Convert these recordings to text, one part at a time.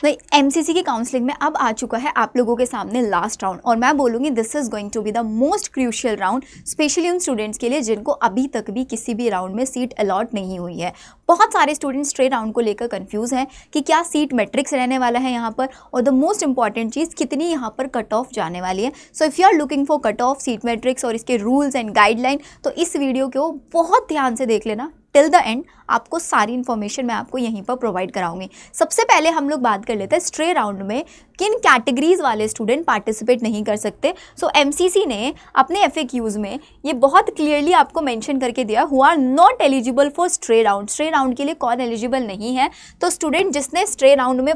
तो एमसीसी की काउंसलिंग में अब आ चुका है आप लोगों के सामने लास्ट राउंड, और मैं बोलूँगी this is going to be the most crucial round, specially उन स्टूडेंट्स के लिए जिनको अभी तक भी किसी भी राउंड में सीट अलॉट नहीं हुई है। बहुत सारे स्टूडेंट्स स्ट्रे राउंड को लेकर कंफ्यूज हैं कि क्या सीट मैट्रिक्स रहने वाला है यहाँ पर, और द मोस्ट इंपॉर्टेंट चीज़ कितनी यहाँ पर कट ऑफ जाने वाली है। So if you are looking for cut off, seat matrix और इसके रूल्स एंड गाइडलाइन, तो इस वीडियो को बहुत ध्यान से देख लेना टिल द एंड। आपको सारी इन्फॉर्मेशन मैं आपको यहीं पर प्रोवाइड कराऊंगी। सबसे पहले हम लोग बात कर लेते हैं स्ट्रे राउंड में किन कैटेगरीज वाले स्टूडेंट पार्टिसिपेट नहीं कर सकते। सो एमसीसी ने अपने FAQs में ये बहुत क्लियरली आपको मेंशन करके दिया, who are not eligible for stray round. Stray round के लिए कौन एलिजिबल नहीं है? तो स्टूडेंट जिसने स्ट्रे राउंड में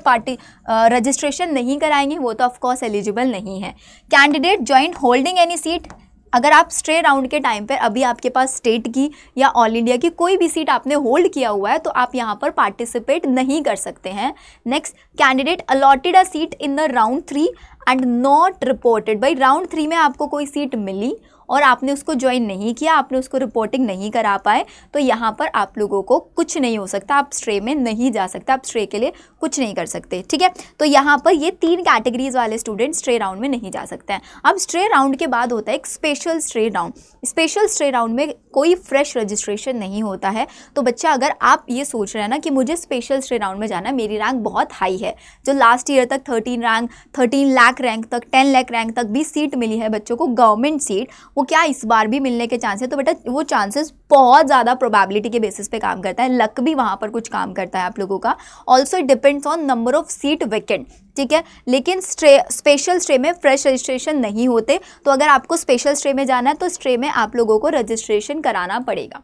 रजिस्ट्रेशन नहीं कराएंगे वो तो ऑफकोर्स एलिजिबल नहीं है। Candidate joint holding any seat, अगर आप स्ट्रे राउंड के टाइम पर अभी आपके पास स्टेट की या ऑल इंडिया की कोई भी सीट आपने होल्ड किया हुआ है तो आप यहाँ पर पार्टिसिपेट नहीं कर सकते हैं। Next, candidate allotted a seat in the round 3 and not reported. भाई राउंड 3 में आपको कोई सीट मिली और आपने उसको ज्वाइन नहीं किया, आपने उसको रिपोर्टिंग नहीं करा पाए, तो यहाँ पर आप लोगों को कुछ नहीं हो सकता, आप स्ट्रे में नहीं जा सकते, आप स्ट्रे के लिए कुछ नहीं कर सकते। ठीक है, तो यहाँ पर ये 3 कैटेगरीज वाले स्टूडेंट स्ट्रे राउंड में नहीं जा सकते हैं। अब स्ट्रे राउंड के बाद होता है एक special stray round. Special stray round में कोई फ्रेश रजिस्ट्रेशन नहीं होता है। तो बच्चा, अगर आप ये सोच रहे हैं ना कि मुझे स्पेशल स्ट्रे राउंड में जाना है, मेरी रैंक बहुत हाई है, जो लास्ट ईयर तक 13 लाख रैंक तक, 10 लाख रैंक तक भी सीट मिली है बच्चों को गवर्नमेंट सीट, वो क्या इस बार भी मिलने के चांस है? तो बेटा वो चांसेस बहुत ज़्यादा प्रोबेबिलिटी के बेसिस पे काम करता है, लक भी वहाँ पर कुछ काम करता है आप लोगों का। Also it depends on number of seat vacant. ठीक है, लेकिन स्पेशल स्ट्रे में फ्रेश रजिस्ट्रेशन नहीं होते, तो अगर आपको स्पेशल स्ट्रे में जाना है तो स्ट्रे में आप लोगों को रजिस्ट्रेशन कराना पड़ेगा।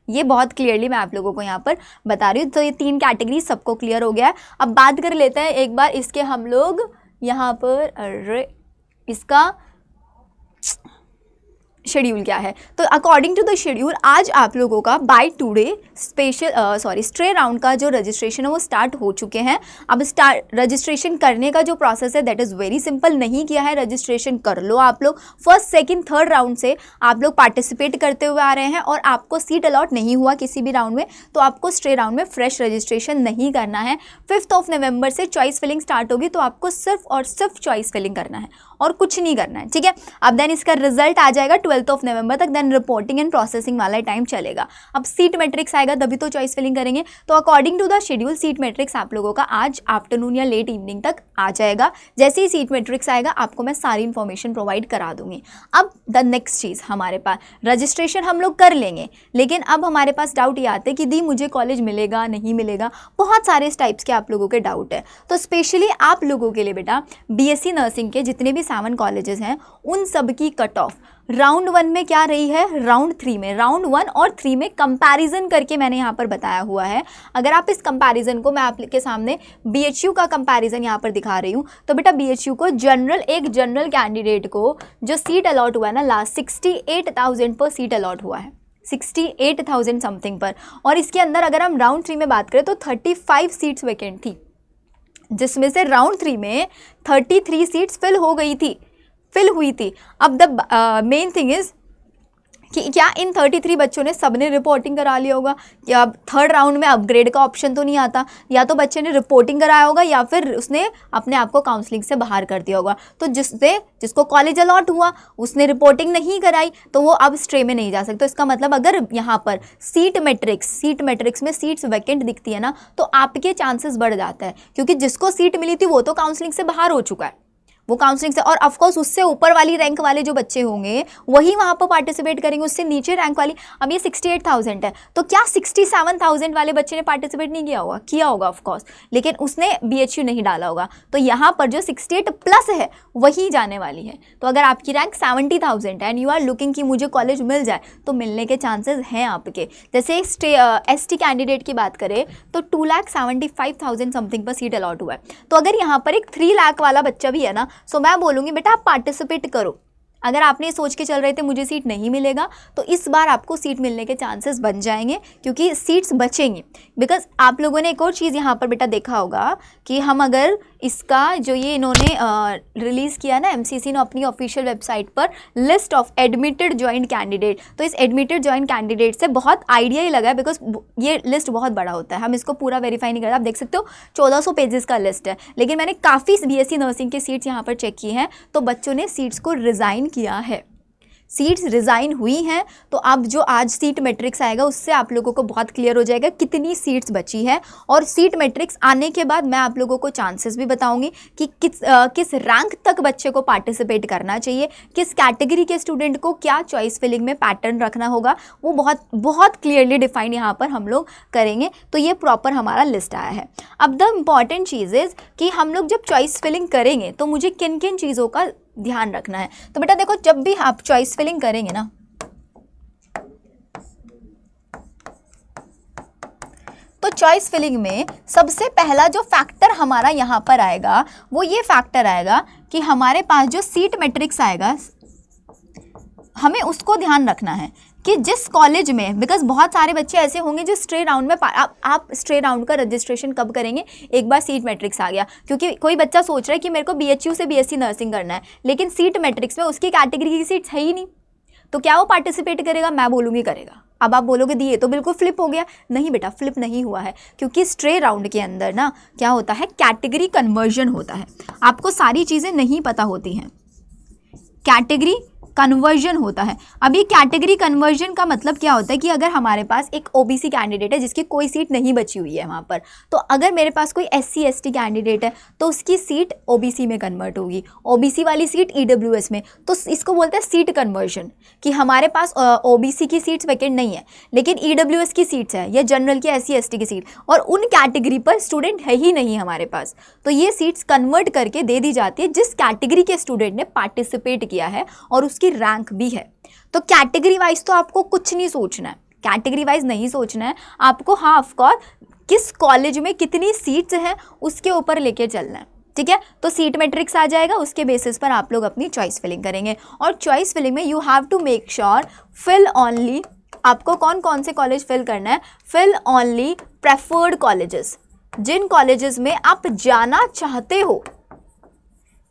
ये बहुत क्लियरली मैं आप लोगों को यहाँ पर बता रही हूँ। तो ये 3 कैटेगरी सबको क्लियर हो गया है। अब बात कर लेते हैं एक बार इसके हम लोग यहाँ पर इसका शेड्यूल क्या है। तो अकॉर्डिंग टू द शेड्यूल आज आप लोगों का बाय टुडे स्ट्रे राउंड का जो रजिस्ट्रेशन है वो स्टार्ट हो चुके हैं। अब रजिस्ट्रेशन करने का जो प्रोसेस है दैट इज़ वेरी सिंपल। नहीं किया है रजिस्ट्रेशन कर लो आप लोग। फर्स्ट, सेकंड, थर्ड राउंड से आप लोग पार्टिसिपेट करते हुए आ रहे हैं और आपको सीट अलॉट नहीं हुआ किसी भी राउंड में, तो आपको स्ट्रे राउंड में फ्रेश रजिस्ट्रेशन नहीं करना है। 5 नवंबर से चॉइस फिलिंग स्टार्ट होगी, तो आपको सिर्फ और सिर्फ चॉइस फिलिंग करना है और कुछ नहीं करना है। ठीक है, अब देन इसका रिजल्ट आ जाएगा 12 नवंबर तक, देन रिपोर्टिंग एंड प्रोसेसिंग वाला टाइम चलेगा। अब सीट मैट्रिक्स आएगा तभी तो चॉइस फिलिंग करेंगे। तो according to the schedule seat matrix आप लोगों का आज आफ्टरनून या लेट इवनिंग तक आ जाएगा। जैसे ही सीट मैट्रिक्स आएगा आपको मैं सारी इन्फॉर्मेशन प्रोवाइड करा दूंगी। अब द नेक्स्ट चीज़, हमारे पास रजिस्ट्रेशन हम लोग कर लेंगे, लेकिन अब हमारे पास डाउट ये आते हैं कि दी मुझे कॉलेज मिलेगा नहीं मिलेगा। बहुत सारे इस टाइप्स के आप लोगों के डाउट है। तो स्पेशली आप लोगों के लिए बेटा BSc नर्सिंग के जितने भी 7 कॉलेजेस हैं उन सब की कट ऑफ राउंड 1 में क्या रही है, राउंड 3 में, राउंड 1 और 3 में कंपैरिजन करके मैंने यहाँ पर बताया हुआ है। अगर आप इस कंपैरिजन को, मैं आपके सामने BHU का कंपैरिजन यहाँ पर दिखा रही हूँ, तो बेटा BHU को एक जनरल कैंडिडेट को जो सीट अलॉट हुआ है ना लास्ट 68,000 पर सीट अलॉट हुआ है, 68,000 समथिंग पर। और इसके अंदर अगर हम राउंड 3 में बात करें तो 35 सीट्स वैकेंट थी, जिसमें से राउंड 3 में 33 सीट्स फिल हुई थी। अब द मेन थिंग इज कि क्या इन 33 बच्चों ने सबने रिपोर्टिंग करा लिया होगा? या अब थर्ड राउंड में अपग्रेड का ऑप्शन तो नहीं आता, या तो बच्चे ने रिपोर्टिंग कराया होगा या फिर उसने अपने आप को काउंसलिंग से बाहर कर दिया होगा। तो जिसको कॉलेज अलॉट हुआ उसने रिपोर्टिंग नहीं कराई तो वो अब स्ट्रे में नहीं जा सकते। तो इसका मतलब अगर यहाँ पर सीट मैट्रिक्स में सीट्स वैकेंट दिखती है ना, तो आपके चांसेस बढ़ जाता है, क्योंकि जिसको सीट मिली थी वो तो काउंसलिंग से बाहर हो चुका है, वो काउंसलिंग से, और ऑफकोर्स उससे ऊपर वाली रैंक वाले जो बच्चे होंगे वही वहाँ पर पार्टिसिपेट करेंगे, उससे नीचे रैंक वाली। अब ये 68,000 है, तो क्या 67,000 वाले बच्चे ने पार्टिसिपेट नहीं किया होगा ऑफकोर्स, लेकिन उसने BHU नहीं डाला होगा। तो यहाँ पर जो 68 प्लस है वही जाने वाली है। तो अगर आपकी रैंक 70,000 है एंड यू आर लुकिंग कि मुझे कॉलेज मिल जाए, तो मिलने के चांसेस हैं आपके। जैसे ST कैंडिडेट की बात करें तो 2,75,000 समथिंग पर सीट अलॉट हुआ है। तो अगर यहाँ पर एक 3 लाख वाला बच्चा भी है ना, सो मैं बोलूँगी बेटा आप पार्टिसिपेट करो। अगर आपने सोच के चल रहे थे मुझे सीट नहीं मिलेगा, तो इस बार आपको सीट मिलने के चांसेस बन जाएंगे, क्योंकि सीट्स बचेंगी। बिकॉज आप लोगों ने एक और चीज़ यहाँ पर बेटा देखा होगा कि हम अगर इसका जो ये इन्होंने रिलीज़ किया ना एमसीसी ने अपनी ऑफिशियल वेबसाइट पर, list of admitted joint candidate, तो इस एडमिटेड जॉइंट कैंडिडेट से बहुत आइडिया ही लगा है, बिकॉज ये लिस्ट बहुत बड़ा होता है, हम इसको पूरा वेरीफाई नहीं करते। आप देख सकते हो 1400 पेजेस का लिस्ट है, लेकिन मैंने काफ़ी बीएससी नर्सिंग के सीट्स यहाँ पर चेक की हैं, तो बच्चों ने सीट्स को रिज़ाइन किया है, सीट्स रिज़ाइन हुई हैं। तो अब जो आज सीट मैट्रिक्स आएगा उससे आप लोगों को बहुत क्लियर हो जाएगा कितनी सीट्स बची है, और सीट मैट्रिक्स आने के बाद मैं आप लोगों को चांसेस भी बताऊंगी कि किस रैंक तक बच्चे को पार्टिसिपेट करना चाहिए, किस कैटेगरी के स्टूडेंट को क्या चॉइस फिलिंग में पैटर्न रखना होगा, वो बहुत बहुत क्लियरली डिफाइन यहाँ पर हम लोग करेंगे। तो ये प्रॉपर हमारा लिस्ट आया है। अब द इम्पॉर्टेंट चीज़ इज़ कि हम लोग जब चॉइस फिलिंग करेंगे तो मुझे किन किन चीज़ों का ध्यान रखना है। तो बेटा देखो, जब भी आप चॉइस फिलिंग करेंगे ना, तो चॉइस फिलिंग में सबसे पहला जो फैक्टर हमारा यहाँ पर आएगा वो ये फैक्टर आएगा कि हमारे पास जो सीट मैट्रिक्स आएगा हमें उसको ध्यान रखना है कि जिस कॉलेज में, बिकॉज बहुत सारे बच्चे ऐसे होंगे जो स्ट्रे राउंड में आप स्ट्रे राउंड का रजिस्ट्रेशन कब करेंगे, एक बार सीट मैट्रिक्स आ गया। क्योंकि कोई बच्चा सोच रहा है कि मेरे को बीएचयू से बीएससी नर्सिंग करना है, लेकिन सीट मैट्रिक्स में उसकी कैटेगरी की सीट्स है ही नहीं, तो क्या वो पार्टिसिपेट करेगा? मैं बोलूँगी करेगा। अब आप बोलोगे दी ये तो बिल्कुल फ्लिप हो गया। नहीं बेटा, फ्लिप नहीं हुआ है, क्योंकि स्ट्रे राउंड के अंदर ना क्या होता है, कैटेगरी कन्वर्जन होता है। आपको सारी चीज़ें नहीं पता होती हैं, कैटेगरी कन्वर्जन होता है। अब ये कैटेगरी कन्वर्जन का मतलब क्या होता है कि अगर हमारे पास एक ओबीसी कैंडिडेट है जिसकी कोई सीट नहीं बची हुई है वहाँ पर, तो अगर मेरे पास कोई एससी एसटी कैंडिडेट है तो उसकी सीट ओबीसी में कन्वर्ट होगी, ओबीसी वाली सीट ईडब्ल्यूएस में। तो इसको बोलते हैं सीट कन्वर्जन, कि हमारे पास ओबीसी की सीट्स वैकेंट नहीं है लेकिन ईडब्ल्यूएस की सीट्स है, या जनरल की एससी एसटी की सीट, और उन कैटेगरी पर स्टूडेंट है ही नहीं हमारे पास, तो ये सीट्स कन्वर्ट करके दे दी जाती है जिस कैटेगरी के स्टूडेंट ने पार्टिसिपेट किया है और उसकी रैंक भी है। तो कैटेगरी वाइज तो आपको कुछ नहीं सोचना है, कैटेगरी वाइज नहीं सोचना है आपको। हाँ, ऑफ कोर्स किस कॉलेज में कितनी सीट्स हैं उसके ऊपर लेके चलना है, ठीक है। तो सीट मैट्रिक्स आ जाएगा, उसके बेसिस पर आप लोग अपनी चॉइस फिलिंग करेंगे। और चॉइस फिलिंग में you have to make sure fill only, आपको कौन कौन से कॉलेज फिल करना है, फिल ओनली प्रेफर्ड कॉलेजेस, जिन कॉलेजेस में आप जाना चाहते हो,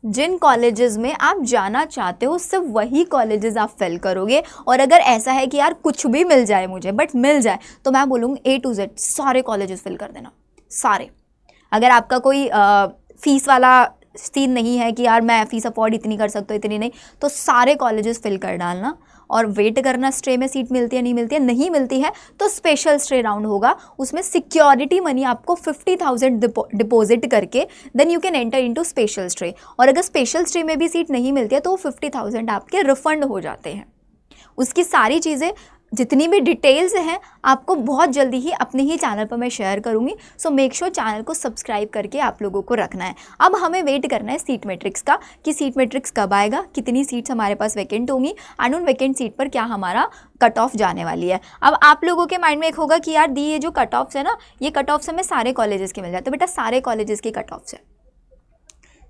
जिन कॉलेजेस में आप जाना चाहते हो सिर्फ वही कॉलेजेस आप फिल करोगे। और अगर ऐसा है कि यार कुछ भी मिल जाए मुझे, बट मिल जाए, तो मैं बोलूँगी A to Z सारे कॉलेजेस फिल कर देना, सारे। अगर आपका कोई फीस वाला सीन नहीं है कि यार मैं फ़ीस अफोर्ड इतनी कर सकता हूँ, इतनी नहीं, तो सारे कॉलेजेस फिल कर डालना और वेट करना स्ट्रे में सीट मिलती है नहीं मिलती है। नहीं मिलती है तो स्पेशल स्ट्रे राउंड होगा, उसमें सिक्योरिटी मनी आपको 50,000 डिपॉजिट करके then you can enter into special stray. और अगर स्पेशल स्ट्रे में भी सीट नहीं मिलती है तो 50,000 आपके रिफंड हो जाते हैं। उसकी सारी चीज़ें, जितनी भी डिटेल्स हैं, आपको बहुत जल्दी ही अपने ही चैनल पर मैं शेयर करूंगी। सो मेक श्योर चैनल को सब्सक्राइब करके आप लोगों को रखना है। अब हमें वेट करना है सीट मैट्रिक्स का, कि सीट मैट्रिक्स कब आएगा, कितनी सीट्स हमारे पास वैकेंट होंगी, एंड उन वैकेंट सीट पर क्या हमारा कट ऑफ जाने वाली है। अब आप लोगों के माइंड में एक होगा कि यार दी ये जो कट ऑफ्स है ना, ये कट ऑफ्स हमें सारे कॉलेजेस के मिल जाते हैं। बेटा सारे कॉलेजेस की कट ऑफ्स है,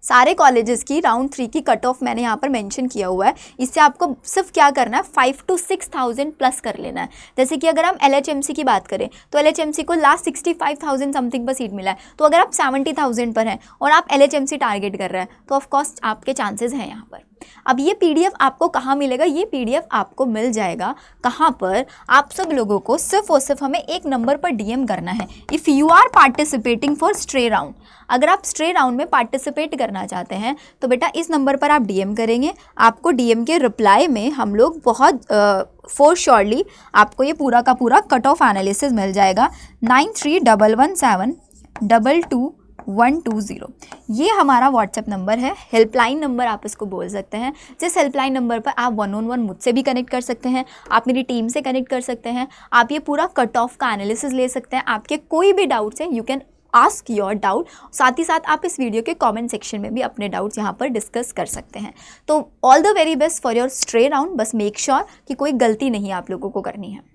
सारे कॉलेजेस की राउंड 3 की कट ऑफ मैंने यहाँ पर मेंशन किया हुआ है। इससे आपको सिर्फ क्या करना है, 5 to 6,000 प्लस कर लेना है। जैसे कि अगर हम LHMC की बात करें तो LHMC को लास्ट 65,000 समथिंग पर सीट मिला है, तो अगर आप 70,000 पर हैं और आप LHMC टारगेट कर रहे हैं तो ऑफकोर्स आपके चांसेस हैं यहाँ पर। अब ये PDF आपको कहाँ मिलेगा, ये PDF आपको मिल जाएगा कहाँ पर, आप सब लोगों को सिर्फ और सिर्फ हमें एक नंबर पर DM करना है, if you are participating for stray round. अगर आप स्ट्रे राउंड में पार्टिसिपेट करना चाहते हैं तो बेटा इस नंबर पर आप DM करेंगे। आपको DM के रिप्लाई में हम लोग बहुत फॉर श्योरली आपको ये पूरा का पूरा कट ऑफ एनालिसिस मिल जाएगा। 9311722120 ये हमारा व्हाट्सएप नंबर है, हेल्पलाइन नंबर आप इसको बोल सकते हैं। जिस हेल्पलाइन नंबर पर आप 1-on-1 मुझसे भी कनेक्ट कर सकते हैं, आप मेरी टीम से कनेक्ट कर सकते हैं, आप ये पूरा कट ऑफ का एनालिसिस ले सकते हैं। आपके कोई भी डाउट्स हैं, you can ask your doubt. साथ ही साथ आप इस वीडियो के कमेंट सेक्शन में भी अपने डाउट्स यहाँ पर डिस्कस कर सकते हैं। तो all the very best for your stray round. बस मेक श्योर कि कोई गलती नहीं आप लोगों को करनी है।